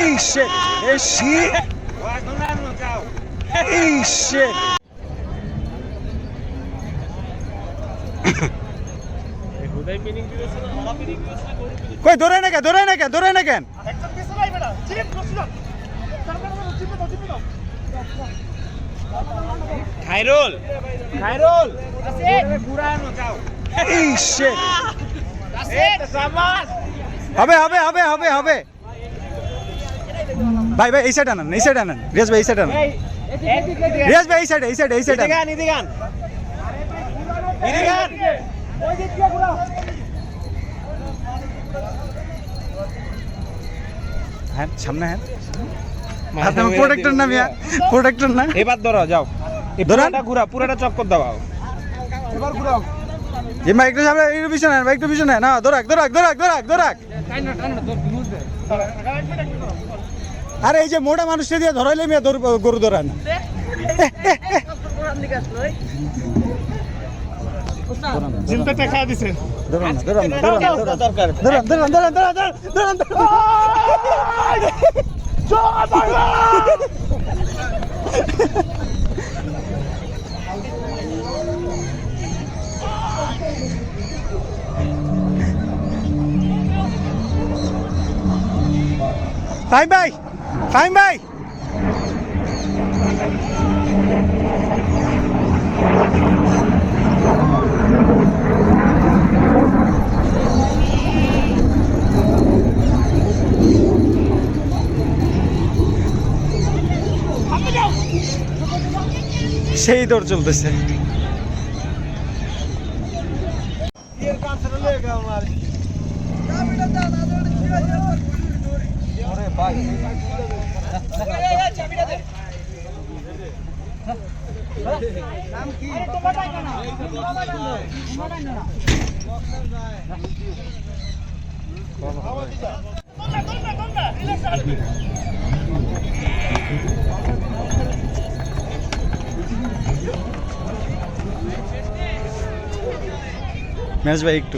এই shit, এই shit, এই shit. কই দৌড়ায় না কেন খাইরুল এই shit. হবে ভাই এই সাইড আনেন রিয়াজ ভাই এই সাইড আনেন রিয়াজ ভাই এই সাইড হ্যাঁ সামনে হ্যাঁ আপনার প্রোটেক্টর না এবার ধরো যাও পুরাটা চক্কর দাও এবার ঘুরাও যে ভাই একটু সামনে একটু পিছনে না দৌড়াক আরে এই যে মোটা মানুষটা দিয়ে ধরাইলে মেয়ে গরু ধরায় না চিন্তা দেখা দিছে ফাইম ভাই সেই দৌড় চলতেছে ম্যাচ ভাই একটু